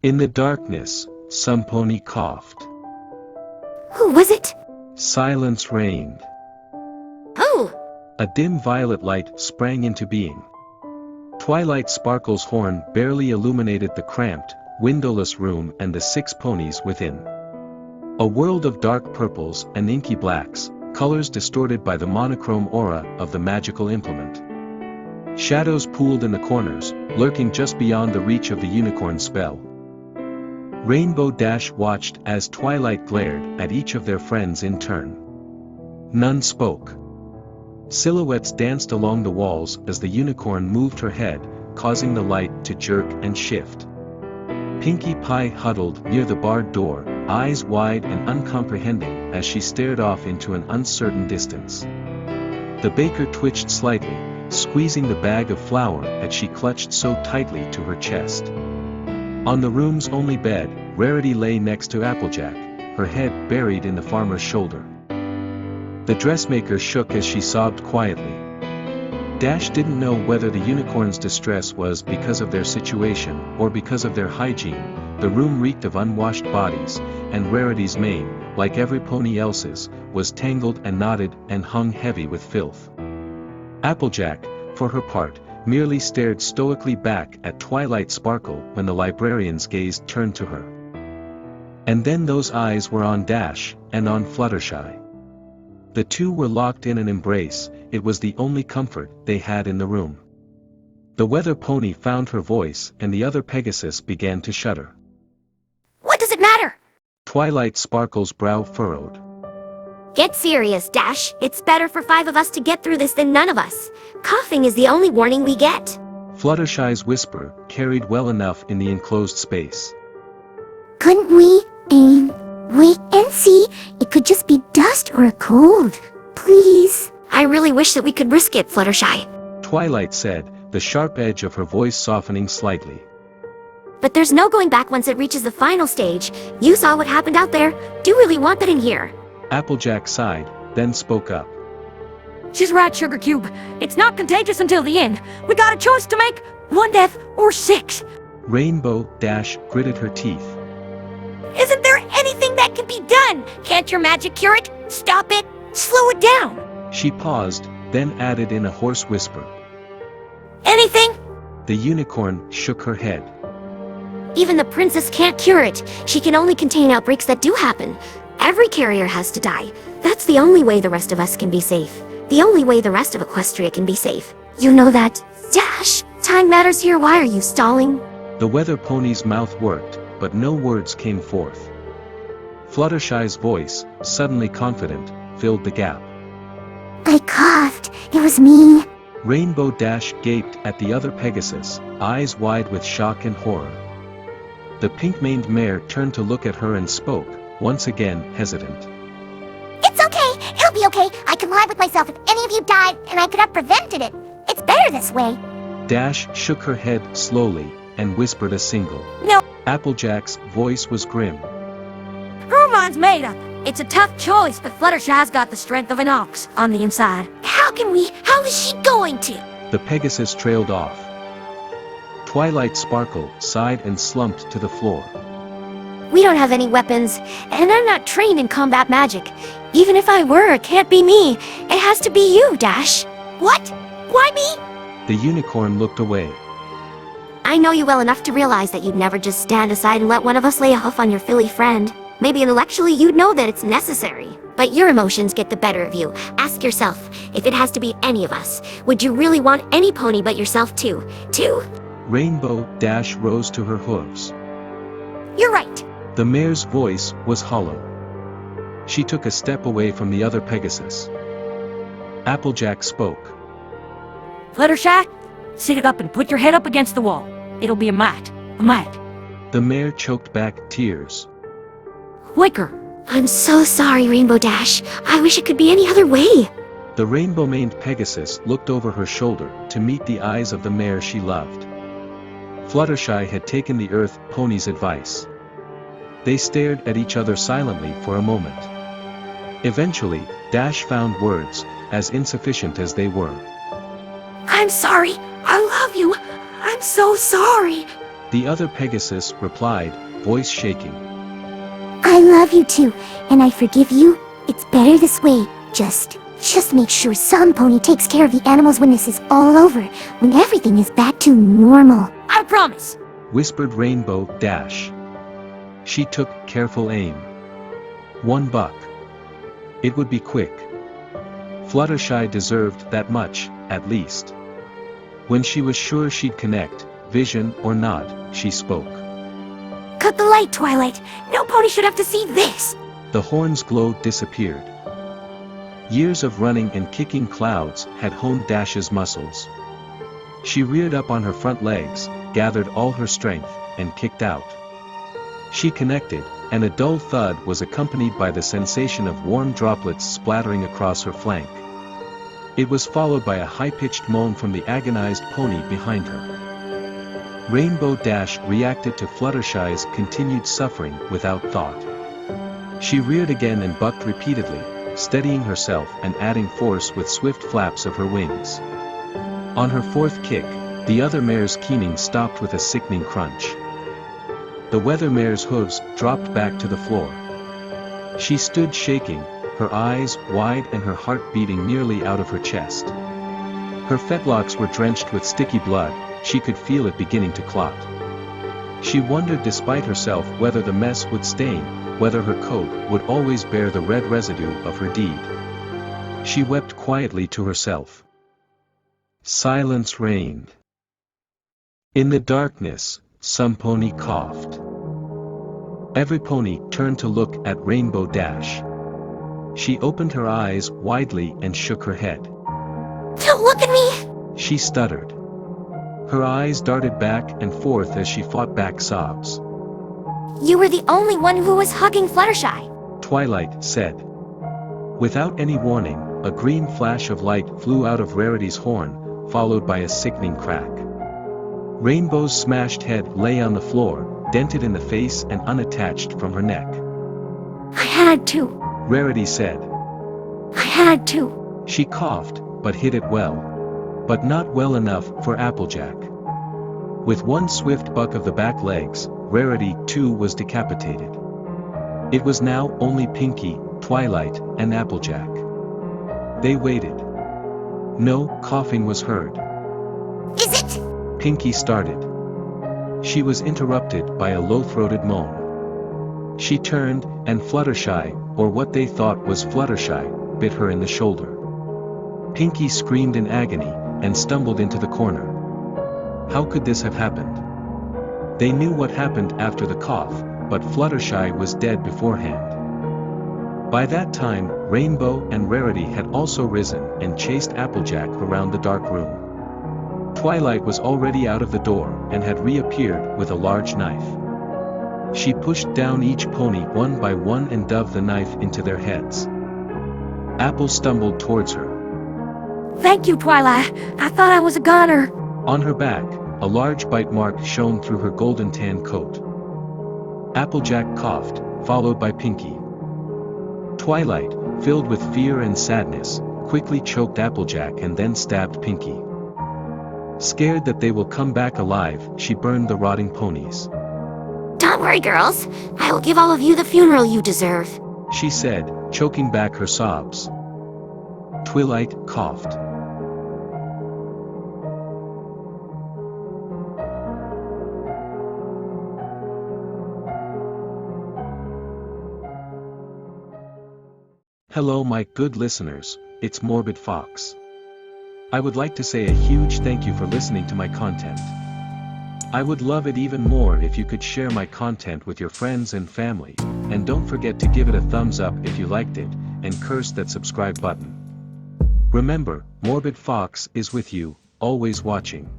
In the darkness, some pony coughed. Who was it? Silence reigned. Who? A dim violet light sprang into being. Twilight Sparkle's horn barely illuminated the cramped, windowless room and the 6 ponies within. A world of dark purples and inky blacks, colors distorted by the monochrome aura of the magical implement. Shadows pooled in the corners, lurking just beyond the reach of the unicorn spell. Rainbow Dash watched as Twilight glared at each of their friends in turn. None spoke. Silhouettes danced along the walls as the unicorn moved her head, causing the light to jerk and shift. Pinkie Pie huddled near the barred door, eyes wide and uncomprehending as she stared off into an uncertain distance. The baker twitched slightly, squeezing the bag of flour that she clutched so tightly to her chest. On the room's only bed, Rarity lay next to Applejack, her head buried in the farmer's shoulder. The dressmaker shook as she sobbed quietly. Dash didn't know whether the unicorn's distress was because of their situation or because of their hygiene. The room reeked of unwashed bodies, and Rarity's mane, like every pony else's, was tangled and knotted and hung heavy with filth. Applejack, for her part, merely stared stoically back at Twilight Sparkle when the librarian's gaze turned to her. And then those eyes were on Dash, and on Fluttershy. The two were locked in an embrace. It was the only comfort they had in the room. The weather pony found her voice and the other Pegasus began to shudder. What does it matter? Twilight Sparkle's brow furrowed. Get serious, Dash. It's better for 5 of us to get through this than none of us. Coughing is the only warning we get. Fluttershy's whisper carried well enough in the enclosed space. Couldn't we, wait and see? It could just be dust or a cold. Please. I really wish that we could risk it, Fluttershy. Twilight said, the sharp edge of her voice softening slightly. But there's no going back once it reaches the final stage. You saw what happened out there. Do you really want that in here? Applejack sighed, then spoke up. She's right, Sugar Cube. It's not contagious until the end. We got a choice to make. 1 death or 6. Rainbow Dash gritted her teeth. Isn't there anything that can be done? Can't your magic cure it? Stop it? Slow it down? She paused, then added in a hoarse whisper. Anything? The unicorn shook her head. Even the princess can't cure it. She can only contain outbreaks that do happen. Every carrier has to die. That's the only way the rest of us can be safe. The only way the rest of Equestria can be safe. You know that. Dash, time matters here. Why are you stalling? The weather pony's mouth worked, but no words came forth. Fluttershy's voice, suddenly confident, filled the gap. I coughed. It was me. Rainbow Dash gaped at the other Pegasus, eyes wide with shock and horror. The pink-maned mare turned to look at her and spoke, once again hesitant. It's okay. It'll be okay. I can lie with myself if any of you died, and I could have prevented it. It's better this way. Dash shook her head slowly, and whispered a single. No. Applejack's voice was grim. Her mind's made up. It's a tough choice, but Fluttershy's got the strength of an ox on the inside. How is she going to? The Pegasus trailed off. Twilight Sparkle sighed and slumped to the floor. We don't have any weapons, and I'm not trained in combat magic. Even if I were, it can't be me. It has to be you, Dash. What? Why me? The unicorn looked away. I know you well enough to realize that you'd never just stand aside and let one of us lay a hoof on your filly friend. Maybe intellectually you'd know that it's necessary, but your emotions get the better of you. Ask yourself, if it has to be any of us, would you really want any pony but yourself too? Rainbow Dash rose to her hooves. You're right. The mare's voice was hollow. She took a step away from the other Pegasus. Applejack spoke. Fluttershy, sit it up and put your head up against the wall. It'll be a mite. The mare choked back tears. Wake her. I'm so sorry, Rainbow Dash. I wish it could be any other way. The rainbow-maned Pegasus looked over her shoulder to meet the eyes of the mare she loved. Fluttershy had taken the Earth Pony's advice. They stared at each other silently for a moment. Eventually, Dash found words, as insufficient as they were. I'm sorry. I love you. I'm so sorry. The other Pegasus replied, voice shaking. I love you too, and I forgive you. It's better this way. Just make sure some pony takes care of the animals when this is all over, when everything is back to normal. I promise. Whispered Rainbow Dash. She took careful aim. 1 buck. It would be quick. Fluttershy deserved that much, at least. When she was sure she'd connect, vision or not, she spoke. Cut the light, Twilight. No pony should have to see this. The horn's glow disappeared. Years of running and kicking clouds had honed Dash's muscles. She reared up on her front legs, gathered all her strength, and kicked out. She connected, and a dull thud was accompanied by the sensation of warm droplets splattering across her flank. It was followed by a high-pitched moan from the agonized pony behind her. Rainbow Dash reacted to Fluttershy's continued suffering without thought. She reared again and bucked repeatedly, steadying herself and adding force with swift flaps of her wings. On her 4th kick, the other mare's keening stopped with a sickening crunch. The weather mare's hooves dropped back to the floor. She stood shaking, her eyes wide and her heart beating nearly out of her chest. Her fetlocks were drenched with sticky blood, she could feel it beginning to clot. She wondered despite herself whether the mess would stain, whether her coat would always bear the red residue of her deed. She wept quietly to herself. Silence reigned. In the darkness, some pony coughed. Every pony turned to look at Rainbow Dash. She opened her eyes widely and shook her head. Don't look at me! She stuttered. Her eyes darted back and forth as she fought back sobs. You were the only one who was hugging Fluttershy. Twilight said. Without any warning, a green flash of light flew out of Rarity's horn, followed by a sickening crack. Rainbow's smashed head lay on the floor, dented in the face and unattached from her neck. I had to. Rarity said. I had to. She coughed, but hid it well. But not well enough for Applejack. With one swift buck of the back legs, Rarity too was decapitated. It was now only Pinkie, Twilight, and Applejack. They waited. No coughing was heard. Is it? Pinkie started. She was interrupted by a low-throated moan. She turned, and Fluttershy, or what they thought was Fluttershy, bit her in the shoulder. Pinkie screamed in agony, and stumbled into the corner. How could this have happened? They knew what happened after the cough, but Fluttershy was dead beforehand. By that time, Rainbow and Rarity had also risen and chased Applejack around the dark room. Twilight was already out of the door and had reappeared with a large knife. She pushed down each pony one by one and dove the knife into their heads. Apple stumbled towards her. Thank you, Twilight. I thought I was a goner. On her back, a large bite mark shone through her golden tan coat. Applejack coughed, followed by Pinkie. Twilight, filled with fear and sadness, quickly choked Applejack and then stabbed Pinkie. Scared that they will come back alive, she burned the rotting ponies. Don't worry, girls. I will give all of you the funeral you deserve. She said, choking back her sobs. Twilight coughed. Hello my good listeners, it's Morbid Fox. I would like to say a huge thank you for listening to my content. I would love it even more if you could share my content with your friends and family, and don't forget to give it a thumbs up if you liked it, and curse that subscribe button. Remember, Morbid Fox is with you, always watching.